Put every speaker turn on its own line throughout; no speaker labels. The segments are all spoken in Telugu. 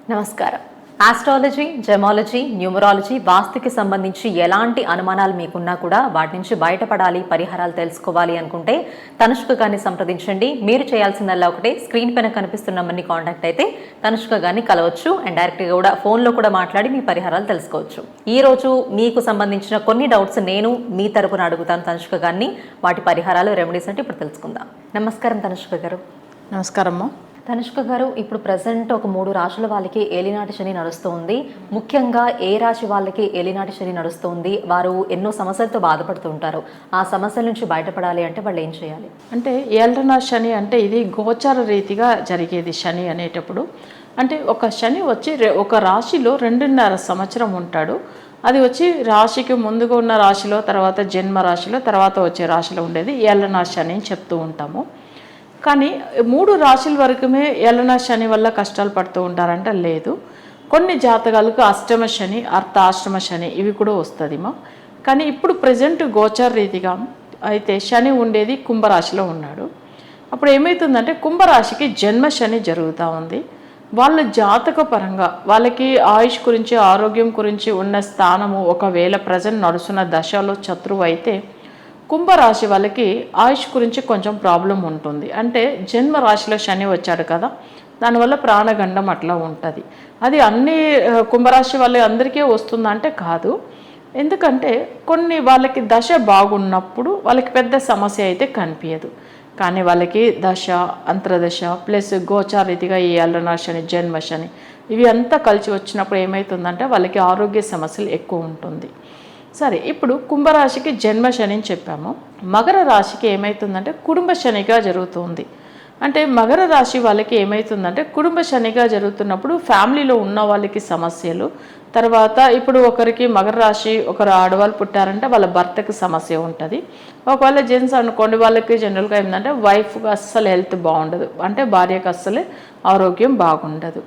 నమస్కారం. ఆస్ట్రాలజీ, జెమాలజీ, న్యూమరాలజీ, వాస్తుకి సంబంధించి ఎలాంటి అనుమానాలు మీకున్నా కూడా వాటి నుంచి బయటపడాలి, పరిహారాలు తెలుసుకోవాలి అనుకుంటే తనుష్క గారిని సంప్రదించండి. మీరు చేయాల్సిందల్లా ఒకటే, స్క్రీన్ పైన కనిపిస్తున్న నెంబర్ని కాంటాక్ట్ అయితే తనుష్క గారిని కలవచ్చు అండ్ డైరెక్ట్గా కూడా ఫోన్లో కూడా మాట్లాడి మీ పరిహారాలు తెలుసుకోవచ్చు. ఈ రోజు మీకు సంబంధించిన కొన్ని డౌట్స్ నేను మీ తరపున అడుగుతాను తనుష్క గారిని. వాటి పరిహారాలు, రెమెడీస్ అంటే ఇప్పుడు తెలుసుకుందాం. నమస్కారం తనుష్క గారు.
నమస్కారమ్మా.
తనుష్క గారు, ఇప్పుడు ప్రజెంట్ ఒక 3 రాశుల వాళ్ళకి ఏలినాటి శని నడుస్తుంది. ముఖ్యంగా ఏ రాశి వాళ్ళకి ఏలినాటి శని నడుస్తుంది, వారు ఎన్నో సమస్యలతో బాధపడుతూ ఉంటారు. ఆ సమస్యల నుంచి బయటపడాలి అంటే వాళ్ళు ఏం చేయాలి?
అంటే ఏళ్ళనా శని అంటే ఇది గోచార రీతిగా జరిగేది. శని అనేటప్పుడు అంటే ఒక శని వచ్చి ఒక రాశిలో 2.5 సంవత్సరం ఉంటాడు. అది వచ్చి రాశికి ముందుగా ఉన్న రాశిలో, తర్వాత జన్మ రాశిలో, తర్వాత వచ్చే రాశిలో ఉండేది ఏళ్ళనా శని అని చెప్తూ ఉంటాము. కానీ 3 రాశుల వరకుమే ఏళ్ళనా శని వల్ల కష్టాలు పడుతూ ఉంటారంటే లేదు. కొన్ని జాతకాలకు అష్టమ శని, అర్ధాష్టమ శని ఇవి కూడా వస్తుందిమా. కానీ ఇప్పుడు ప్రజెంట్ గోచార రీతిగా అయితే శని ఉండేది కుంభరాశిలో ఉన్నాడు. అప్పుడు ఏమవుతుందంటే కుంభరాశికి జన్మ శని జరుగుతూ ఉంది. వాళ్ళ జాతక పరంగా వాళ్ళకి ఆయుష్ గురించి, ఆరోగ్యం గురించి ఉన్న స్థానము ఒకవేళ ప్రజెంట్ నడుస్తున్న దశలో శత్రువు అయితే కుంభరాశి వాళ్ళకి ఆయుష్ గురించి కొంచెం ప్రాబ్లం ఉంటుంది. అంటే జన్మ రాశిలో శని వచ్చాడు కదా, దానివల్ల ప్రాణగండం అట్లా ఉంటుంది. అది అన్ని కుంభరాశి వాళ్ళ అందరికీ వస్తుందంటే కాదు. ఎందుకంటే కొన్ని వాళ్ళకి దశ బాగున్నప్పుడు వాళ్ళకి పెద్ద సమస్య అయితే కనిపించదు. కానీ వాళ్ళకి దశ, అంతర్దశ ప్లస్ గోచారీతిగా ఈ ఏళ్ళనా శని, జన్మ శని ఇవి అంతా కలిసి వచ్చినప్పుడు ఏమవుతుందంటే వాళ్ళకి ఆరోగ్య సమస్యలు ఎక్కువ ఉంటుంది. సరే, ఇప్పుడు కుంభరాశికి జన్మ శని అని చెప్పాము. మకర రాశికి ఏమవుతుందంటే కుటుంబ శనిగా జరుగుతుంది. అంటే మకర రాశి వాళ్ళకి ఏమవుతుందంటే కుటుంబ శనిగా జరుగుతున్నప్పుడు ఫ్యామిలీలో ఉన్న వాళ్ళకి సమస్యలు, తర్వాత ఇప్పుడు ఒకరికి మకర రాశి ఒకరు ఆడవాళ్ళు పుట్టారంటే వాళ్ళ భర్తకి సమస్య ఉంటుంది. ఒకవేళ జెంట్స్ అనుకోండి, వాళ్ళకి జనరల్గా ఏంటంటే వైఫ్కి అస్సలు హెల్త్ బాగుండదు, అంటే భార్యకు అస్సలే ఆరోగ్యం బాగుండదు.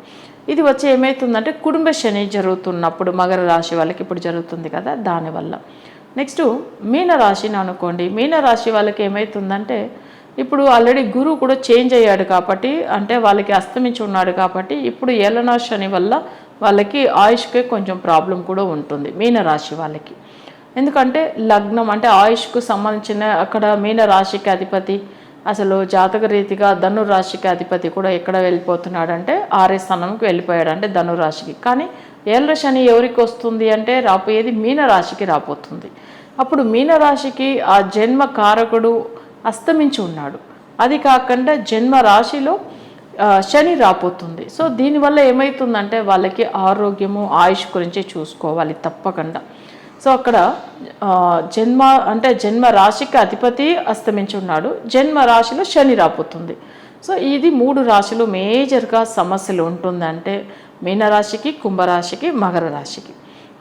ఇది వచ్చి ఏమవుతుందంటే కుటుంబ శని జరుగుతున్నప్పుడు మకర రాశి వాళ్ళకి ఇప్పుడు జరుగుతుంది కదా, దానివల్ల. నెక్స్ట్ మీనరాశిని అనుకోండి. మీనరాశి వాళ్ళకి ఏమవుతుందంటే ఇప్పుడు ఆల్రెడీ గురువు కూడా చేంజ్ అయ్యాడు కాబట్టి, అంటే వాళ్ళకి అస్తమించి ఉన్నాడు కాబట్టి ఇప్పుడు ఏళ్ళనా శని వల్ల వాళ్ళకి ఆయుష్కే కొంచెం ప్రాబ్లం కూడా ఉంటుంది మీనరాశి వాళ్ళకి. ఎందుకంటే లగ్నం అంటే ఆయుష్కు సంబంధించిన అక్కడ మీనరాశికి అధిపతి అసలు జాతక రీతిగా ధనురాశికి అధిపతి కూడా ఎక్కడ వెళ్ళిపోతున్నాడంటే 6వ స్థానంకి వెళ్ళిపోయాడు, అంటే ధనురాశికి. కానీ ఏళ్ళ శని ఎవరికి వస్తుంది అంటే రాబోయేది మీనరాశికి రాబోతుంది. అప్పుడు మీనరాశికి ఆ జన్మ కారకుడు అస్తమించి ఉన్నాడు. అది కాకుండా జన్మ రాశిలో శని రాబోతుంది. సో దీనివల్ల ఏమవుతుందంటే వాళ్ళకి ఆరోగ్యము, ఆయుష్ గురించి చూసుకోవాలి తప్పకుండా. సో అక్కడ జన్మ రాశికి అధిపతి అస్తమించి ఉన్నాడు, జన్మ రాశిలో శని రాబోతుంది. సో ఇది 3 రాశులు మేజర్గా సమస్యలు ఉంటుందంటే మీనరాశికి, కుంభరాశికి, మకర రాశికి.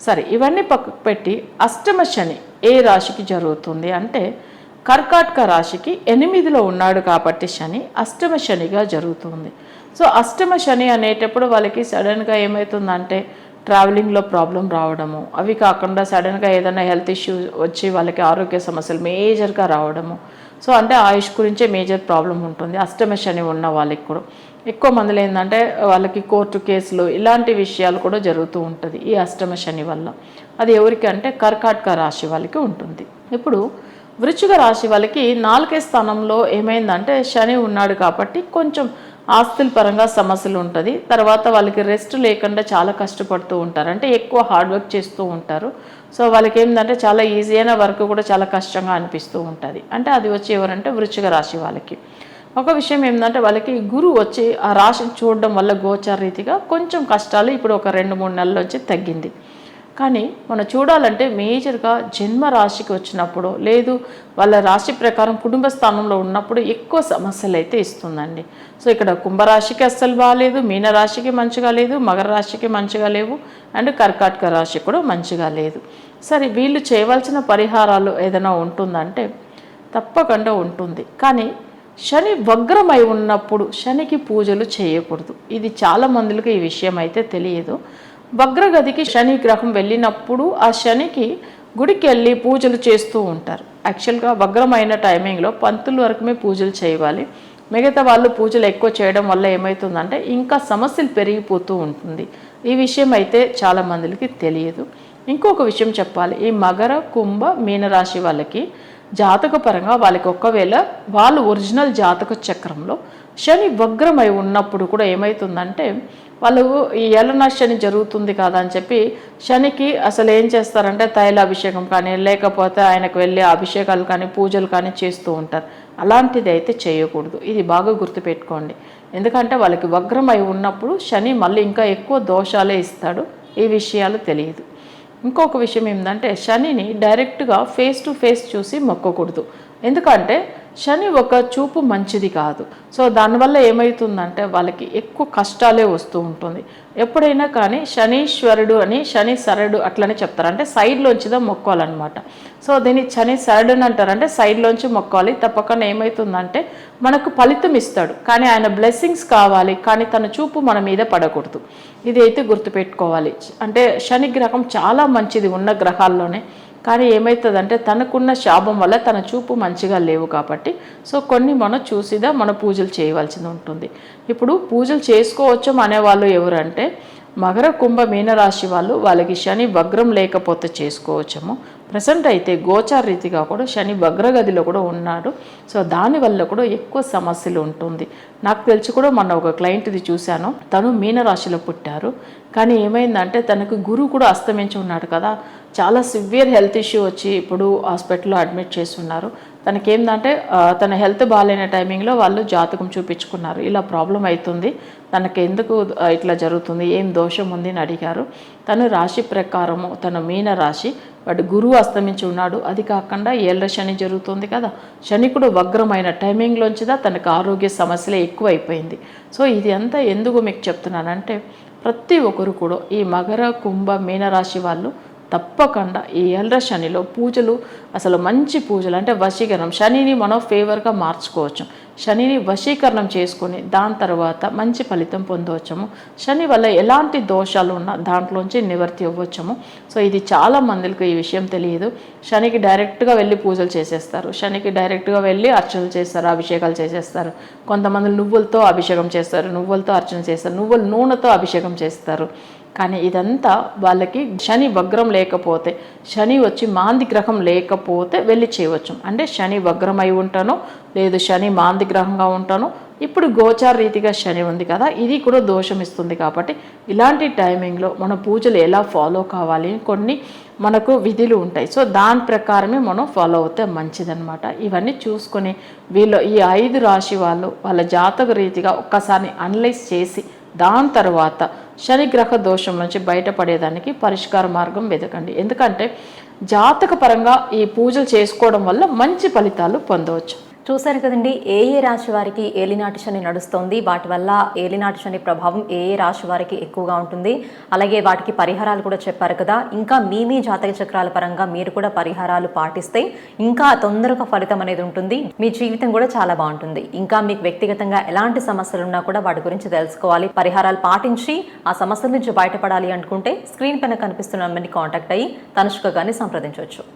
సరే, ఇవన్నీ పక్కకు పెట్టి అష్టమ శని ఏ రాశికి జరుగుతుంది అంటే కర్కాటక రాశికి 8లో ఉన్నాడు కాబట్టి శని అష్టమ శనిగా జరుగుతుంది. సో అష్టమ శని అనేటప్పుడు వాళ్ళకి సడన్గా ఏమవుతుందంటే ట్రావెలింగ్లో ప్రాబ్లం రావడము, అవి కాకుండా సడన్గా ఏదైనా హెల్త్ ఇష్యూ వచ్చి వాళ్ళకి ఆరోగ్య సమస్యలు మేజర్గా రావడము. సో అంటే ఆయుష్ గురించే మేజర్ ప్రాబ్లం ఉంటుంది అష్టమ శని ఉన్న వాళ్ళకి కూడా. ఎక్కువ మందిలో ఏంటంటే వాళ్ళకి కోర్టు కేసులు ఇలాంటి విషయాలు కూడా జరుగుతూ ఉంటుంది ఈ అష్టమ శని వల్ల. అది ఎవరికి అంటే కర్కాటక రాశి వాళ్ళకి ఉంటుంది. ఇప్పుడు వృశ్చిక రాశి వాళ్ళకి 4వ స్థానంలో ఏమైందంటే శని ఉన్నాడు కాబట్టి కొంచెం ఆస్తుల పరంగా సమస్యలు ఉంటుంది. తర్వాత వాళ్ళకి రెస్ట్ లేకుండా చాలా కష్టపడుతూ ఉంటారు, అంటే ఎక్కువ హార్డ్ వర్క్ చేస్తూ ఉంటారు. సో వాళ్ళకి ఏంటంటే చాలా ఈజీ అయిన వర్క్ కూడా చాలా కష్టంగా అనిపిస్తూ ఉంటుంది. అంటే అది వచ్చి ఎవరంటే వృశ్చిక రాశి వాళ్ళకి. ఒక విషయం ఏంటంటే వాళ్ళకి గురువు వచ్చి ఆ రాశిని చూడడం వల్ల గోచార రీతిగా కొంచెం కష్టాలు ఇప్పుడు ఒక 2-3 నెలల వచ్చి తగ్గింది. కానీ మనం చూడాలంటే మేజర్గా జన్మ రాశికి వచ్చినప్పుడు, లేదు వాళ్ళ రాశి ప్రకారం కుటుంబ స్థానంలో ఉన్నప్పుడు ఎక్కువ సమస్యలు అయితే ఇస్తుందండి. సో ఇక్కడ కుంభరాశికి అస్సలు బాగాలేదు, మీనరాశికి మంచిగా లేదు, మకర రాశికి మంచిగా లేవు, అండ్ కర్కాటక రాశి కూడా మంచిగా లేదు. సరే, వీళ్ళు చేయవలసిన పరిహారాలు ఏదైనా ఉంటుందంటే తప్పకుండా ఉంటుంది. కానీ శని వగ్రమై ఉన్నప్పుడు శనికి పూజలు చేయకూడదు. ఇది చాలా మందికి ఈ విషయం అయితే తెలియదు. వగ్రగదికి శని గ్రహం వెళ్ళినప్పుడు ఆ శనికి గుడికి వెళ్ళి పూజలు చేస్తూ ఉంటారు. యాక్చువల్గా వగ్రమైన టైమింగ్లో పంతుల వరకుమే పూజలు చేయాలి. మిగతా వాళ్ళు పూజలు ఎక్కువ చేయడం వల్ల ఏమవుతుందంటే ఇంకా సమస్యలు పెరిగిపోతూ ఉంటుంది. ఈ విషయం అయితే చాలా మందికి తెలియదు. ఇంకొక విషయం చెప్పాలి, ఈ మకర కుంభ మీనరాశి వాళ్ళకి జాతకపరంగా వాళ్ళకి ఒకవేళ వాళ్ళు ఒరిజినల్ జాతక చక్రంలో శని వగ్రమై ఉన్నప్పుడు కూడా ఏమవుతుందంటే వాళ్ళు ఈ ఏలనా శని జరుగుతుంది కదా అని చెప్పి శనికి అసలు ఏం చేస్తారంటే తైలాభిషేకం కానీ లేకపోతే ఆయనకు వెళ్ళే అభిషేకాలు కానీ పూజలు కానీ చేస్తూ ఉంటారు. అలాంటిది అయితే చేయకూడదు. ఇది బాగా గుర్తుపెట్టుకోండి. ఎందుకంటే వాళ్ళకి వగ్రమై ఉన్నప్పుడు శని మళ్ళీ ఇంకా ఎక్కువ దోషాలే ఇస్తాడు. ఈ విషయాలు తెలియదు. ఇంకొక విషయం ఏంటంటే శనిని డైరెక్ట్గా ఫేస్ టు ఫేస్ చూసి మొక్కకూడదు. ఎందుకంటే శని ఒక చూపు మంచిది కాదు. సో దానివల్ల ఏమవుతుందంటే వాళ్ళకి ఎక్కువ కష్టాలే వస్తూ ఉంటుంది. ఎప్పుడైనా కానీ శనీశ్వరుడు అని శని సరడు అట్లనే చెప్తారు, అంటే సైడ్లోంచిదా మొక్కాలన్నమాట. సో దీన్ని శని సరడు అని అంటారు, అంటే సైడ్లోంచి మొక్కాలి. తప్పకుండా ఏమవుతుందంటే మనకు ఫలితం ఇస్తాడు, కానీ ఆయన బ్లెస్సింగ్స్ కావాలి, కానీ తన చూపు మన మీద పడకూడదు. ఇది అయితే గుర్తుపెట్టుకోవాలి. అంటే శని గ్రహం చాలా మంచిది ఉన్న గ్రహాల్లోనే, కానీ ఏమవుతుందంటే తనకున్న శాపం వల్ల తన చూపు మంచిగా లేవు కాబట్టి సో కొన్ని మనం చూసిదా మన పూజలు చేయవలసి ఉంటుంది. ఇప్పుడు పూజలు చేసుకోవచ్చు అనేవాళ్ళు ఎవరంటే మకర కుంభ మీనరాశి వాళ్ళు, వాళ్ళకి శని వగ్రం లేకపోతే చేసుకోవచ్చేమో. ప్రజెంట్ అయితే గోచార రీతిగా కూడా శని వగ్రగదిలో కూడా ఉన్నాడు. సో దానివల్ల కూడా ఎక్కువ సమస్యలు ఉంటుంది. నాకు తెలిసి కూడా మొన్న ఒక క్లయింట్ది చూశాను, తను మీనరాశిలో పుట్టారు, కానీ ఏమైందంటే తనకు గురువు కూడా అస్తమించి ఉన్నాడు కదా, చాలా సివియర్ హెల్త్ ఇష్యూ వచ్చి ఇప్పుడు హాస్పిటల్లో అడ్మిట్ చేస్తున్నారు. తనకేందంటే తన హెల్త్ బాగాలేని టైమింగ్లో వాళ్ళు జాతకం చూపించుకున్నారు, ఇలా ప్రాబ్లం అవుతుంది, తనకు ఎందుకు ఇట్లా జరుగుతుంది, ఏం దోషం ఉంది అని అడిగారు. తను రాశి ప్రకారము తన మీన రాశి వాడు గురువు అస్తమించి ఉన్నాడు. అది కాకుండా ఏళ్ళ శని జరుగుతుంది కదా, శని కూడా వగ్రమైన టైమింగ్లోంచిదా తనకు ఆరోగ్య సమస్యలే ఎక్కువైపోయింది. సో ఇది అంతా ఎందుకు మీకు చెప్తున్నానంటే ప్రతి ఒక్కరు కూడా ఈ మకర కుంభ మీనరాశి వాళ్ళు తప్పకుండా ఈ ఏళ్ళ శనిలో పూజలు, అసలు మంచి పూజలు అంటే వశీకరణం, శనిని మనం ఫేవర్గా మార్చుకోవచ్చు. శనిని వశీకరణం చేసుకొని దాని తర్వాత మంచి ఫలితం పొందవచ్చము. శని వల్ల ఎలాంటి దోషాలు ఉన్నా దాంట్లోంచి నివర్తి అవ్వచ్చము. సో ఇది చాలా మందికి ఈ విషయం తెలియదు. శనికి డైరెక్ట్గా వెళ్ళి పూజలు చేసేస్తారు, శనికి డైరెక్ట్గా వెళ్ళి అర్చనలు చేస్తారు, అభిషేకాలు చేసేస్తారు. కొంతమంది నువ్వులతో అభిషేకం చేస్తారు, నువ్వులతో అర్చన చేస్తారు, నువ్వుల నూనెతో అభిషేకం చేస్తారు. కానీ ఇదంతా వాళ్ళకి శని వగ్రం లేకపోతే, శని వచ్చి మాంది గ్రహం లేకపోతే వెళ్ళి చేయవచ్చు. అంటే శని వగ్రం అయి ఉంటానో లేదు శని మాంది గ్రహంగా ఉంటానో, ఇప్పుడు గోచార రీతిగా శని ఉంది కదా, ఇది కూడా దోషం ఇస్తుంది. కాబట్టి ఇలాంటి టైమింగ్లో మన పూజలు ఎలా ఫాలో కావాలి కొన్ని మనకు విధులు ఉంటాయి. సో దాని ప్రకారమే మనం ఫాలో అవుతే మంచిదన్నమాట. ఇవన్నీ చూసుకొని వీళ్ళు ఈ 5 రాశి వాళ్ళు వాళ్ళ జాతక రీతిగా ఒక్కసారి అనలైజ్ చేసి దాని తర్వాత శనిగ్రహ దోషం నుంచి బయటపడేదానికి పరిష్కార మార్గం వెతకండి. ఎందుకంటే జాతక పరంగా ఈ పూజలు చేసుకోవడం వల్ల మంచి ఫలితాలు పొందవచ్చు.
చూశారు కదండి, ఏ రాశి వారికి ఏలినాటి శని నడుస్తోంది, వాటి వల్ల ఏలినాటి శని ప్రభావం ఏ రాశి వారికి ఎక్కువగా ఉంటుంది, అలాగే వాటికి పరిహారాలు కూడా చెప్పారు కదా. ఇంకా మీ జాతక చక్రాల పరంగా మీరు కూడా పరిహారాలు పాటిస్తే ఇంకా తొందరగా ఫలితం అనేది ఉంటుంది, మీ జీవితం కూడా చాలా బాగుంటుంది. ఇంకా మీకు వ్యక్తిగతంగా ఎలాంటి సమస్యలు ఉన్నా కూడా వాటి గురించి తెలుసుకోవాలి, పరిహారాలు పాటించి ఆ సమస్యల నుంచి బయటపడాలి అనుకుంటే స్క్రీన్ పైన కనిపిస్తున్న నెంబర్ని కాంటాక్ట్ అయ్యి తనుష్క గారిని సంప్రదించవచ్చు.